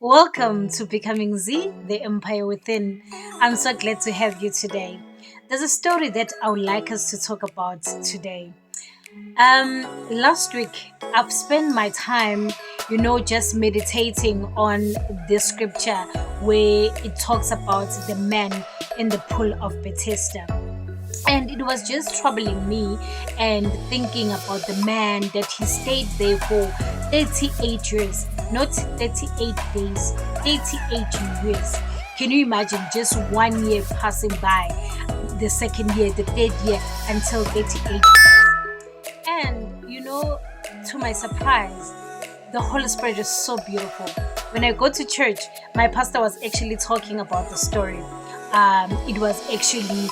Welcome to Becoming Z, the Empire Within. I'm so glad to have you today. There's a story that I would like us to talk about today. Last week, I've spent my time, just meditating on the scripture where it talks about the man in the pool of Bethesda. And it was just troubling me and thinking about the man that he stayed there for 38 years, not 38 days, 38 years. Can you imagine just 1 year passing by, the second year, the third year, until 38? And to my surprise, the Holy Spirit is so beautiful. When I go to church, my pastor was actually talking about the story. It was actually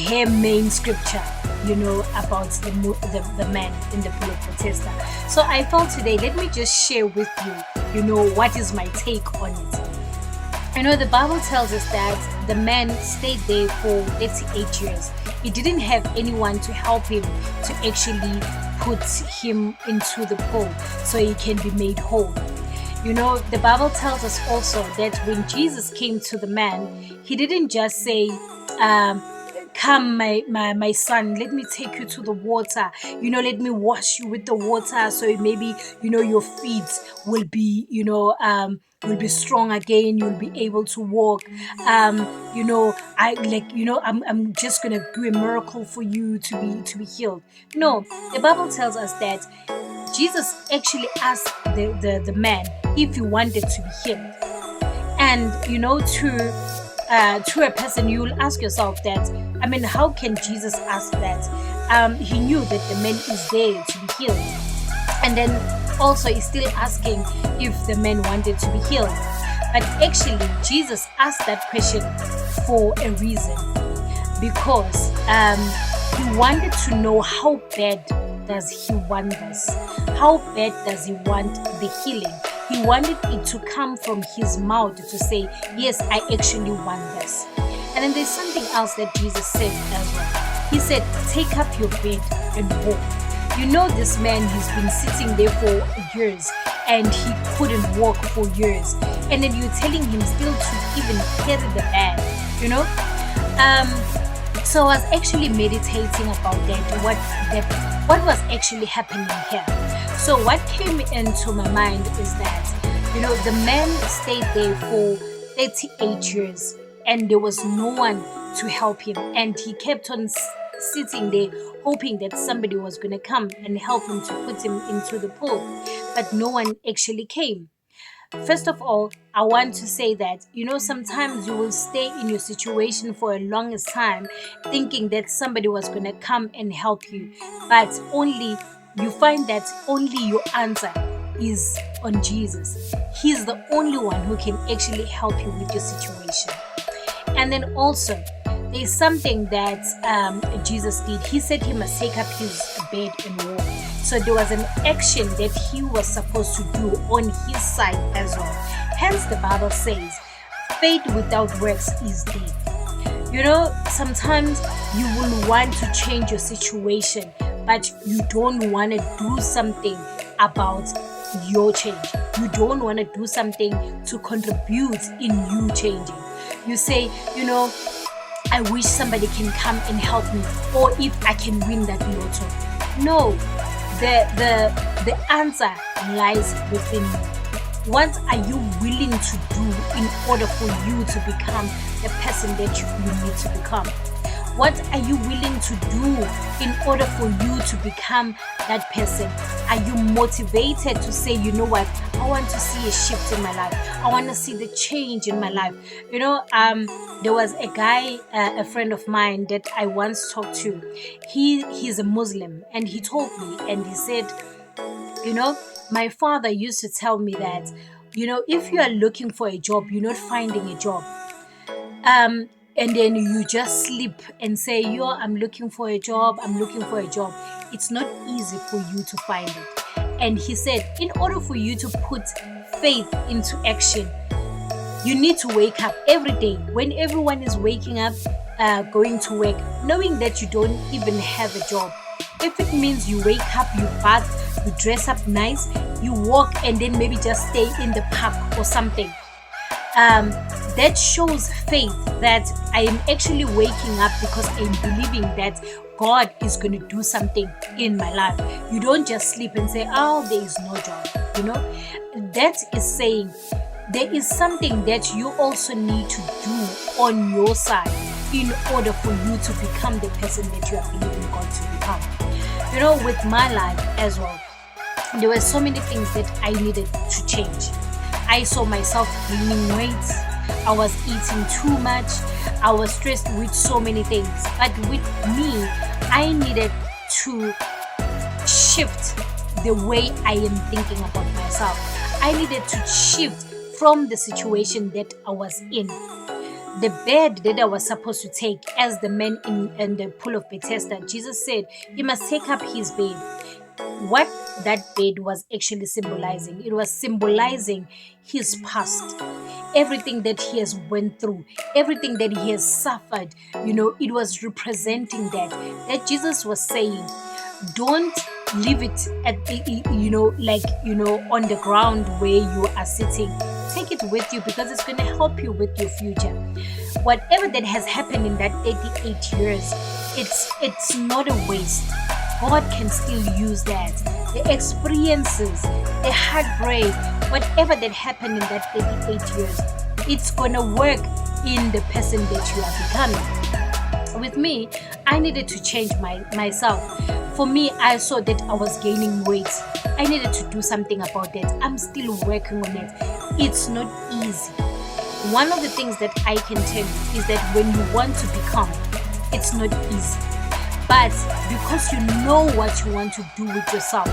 her main scripture, about the man in the pool of Bethesda. So I felt today, let me just share with you, what is my take on it. The Bible tells us that the man stayed there for 38 years. He didn't have anyone to help him to actually put him into the pool so he can be made whole. The Bible tells us also that when Jesus came to the man, he didn't just say, come my son, let me take you to the water, let me wash you with the water so maybe your feet will be will be strong again, you'll be able to walk. I'm just gonna do a miracle for you to be healed. No, the Bible tells us that Jesus actually asked the man if he wanted to be healed. And to a person, you will ask yourself that, how can Jesus ask that? He knew that the man is there to be healed. And then also he's still asking if the man wanted to be healed. But actually, Jesus asked that question for a reason. Because he wanted to know how bad does he want this? How bad does he want the healing? He wanted it to come from his mouth to say, yes, I actually want this. And then there's something else that Jesus said as well. He said, take up your bed and walk. This man, he's been sitting there for years and he couldn't walk for years. And then you're telling him still to even carry the bag, So I was actually meditating about what was actually happening here. So what came into my mind is that, the man stayed there for 38 years and there was no one to help him. And he kept on sitting there hoping that somebody was going to come and help him to put him into the pool. But no one actually came. First of all, I want to say that, sometimes you will stay in your situation for a longest time thinking that somebody was going to come and help you. But you find that only your answer is on Jesus. He's the only one who can actually help you with your situation. And then also, there's something that Jesus did. He said he must take up his bed and walk. So there was an action that he was supposed to do on his side as well. Hence the Bible says, faith without works is dead. Sometimes you will want to change your situation, but you don't want to do something about your change. You don't want to do something to contribute in you changing. You say, I wish somebody can come and help me, or if I can win that lotto. No, the answer lies within you. What are you willing to do in order for you to become the person that you need to become? What are you willing to do in order for you to become that person? Are you motivated to say, what, I want to see a shift in my life. I want to see the change in my life. There was a guy, a friend of mine that I once talked to. He's a Muslim, and he told me, and he said, my father used to tell me that, if you are looking for a job, you're not finding a job. And then you just sleep and say, I'm looking for a job, I'm looking for a job. It's not easy for you to find it. And he said, in order for you to put faith into action, you need to wake up every day when everyone is waking up, going to work, knowing that you don't even have a job. If it means you wake up, you bath, you dress up nice, you walk, and then maybe just stay in the park or something, that shows faith that I am actually waking up because I'm believing that God is going to do something in my life. You don't just sleep and say, oh, there is no joy. That is saying there is something that you also need to do on your side in order for you to become the person that you are believing God to become. With my life as well, there were so many things that I needed to change. I saw myself gaining weight. I was eating too much. I was stressed with so many things. But with me, I needed to shift the way I am thinking about myself. I needed to shift from the situation that I was in. The bed that I was supposed to take, as the man in the pool of Bethesda, Jesus said he must take up his bed. What that bed was actually symbolizing, it was symbolizing his past, everything that he has went through, everything that he has suffered. It was representing that Jesus was saying, don't leave it at on the ground where you are sitting. Take it with you, because it's going to help you with your future. Whatever that has happened in that 38 years, it's not a waste. God can still use that. The experiences, the heartbreak, whatever that happened in that 38 years, it's gonna work in the person that you are becoming. With me, I needed to change myself. For me, I saw that I was gaining weight. I needed to do something about that. I'm still working on it. It's not easy. One of the things that I can tell you is that when you want to become, it's not easy. But because you know what you want to do with yourself,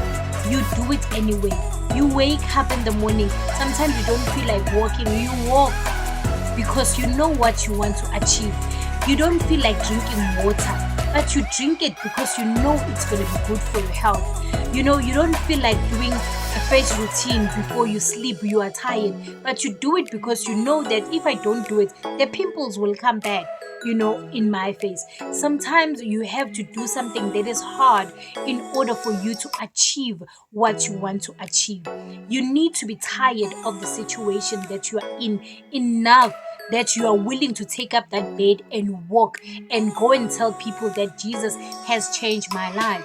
you do it anyway. You wake up in the morning. Sometimes you don't feel like walking. You walk because you know what you want to achieve. You don't feel like drinking water, but you drink it because you know it's going to be good for your health. You don't feel like doing a face routine before you sleep. You are tired, but you do it because you know that if I don't do it, the pimples will come back, in my face. Sometimes you have to do something that is hard in order for you to achieve what you want to achieve. You need to be tired of the situation that you are in enough that you are willing to take up that bed and walk and go and tell people that Jesus has changed my life.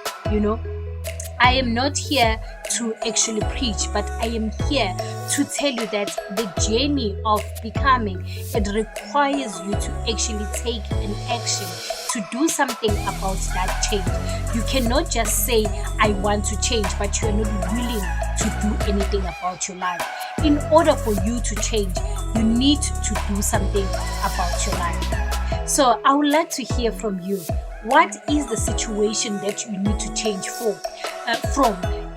I am not here to actually preach, but I am here to tell you that the journey of becoming, it requires you to actually take an action to do something about that change. You cannot just say, I want to change, but you are not willing to do anything about your life. In order for you to change, you need to do something about your life. So I would like to hear from you. What is the situation that you need to change from?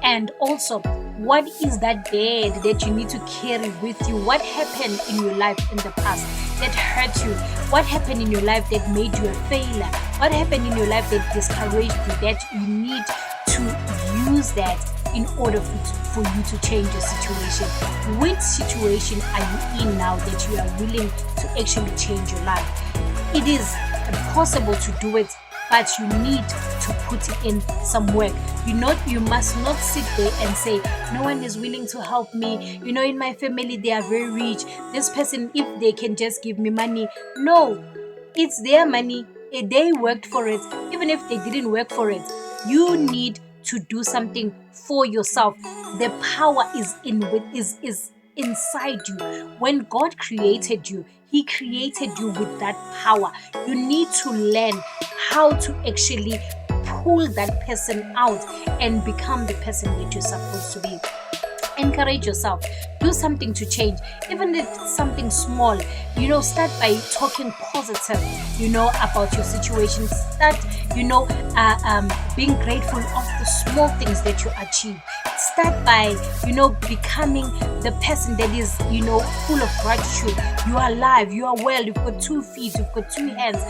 And also, what is that bed that you need to carry with you? What happened in your life in the past that hurt you? What happened in your life that made you a failure? What happened in your life that discouraged you, that you need to use that in order for you to change your situation? Which situation are you in now that you are willing to actually change your life? It is possible to do it, but you need to put in some work. You must not sit there and say, no one is willing to help me. In my family, they are very rich. This person, if they can just give me money. No, it's their money. They worked for it. Even if they didn't work for it, you need to do something for yourself. The power is inside you. When God created you, He created you with that power. You need to learn how to actually pull that person out and become the person that you're supposed to be. Encourage yourself. Do something to change. Even if it's something small, start by talking positive, about your situation. Start, being grateful of the small things that you achieve. Start by, becoming the person that is, full of gratitude. You are alive, you are well, you've got 2 feet, you've got 2 hands.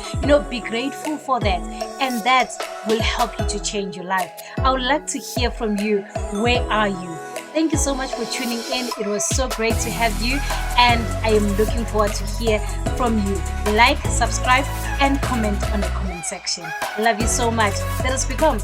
Be grateful for that. And that will help you to change your life. I would like to hear from you. Where are you? Thank you so much for tuning in. It was so great to have you, and I am looking forward to hear from you. Like, subscribe, and comment on the comment section. Love you so much. Let us become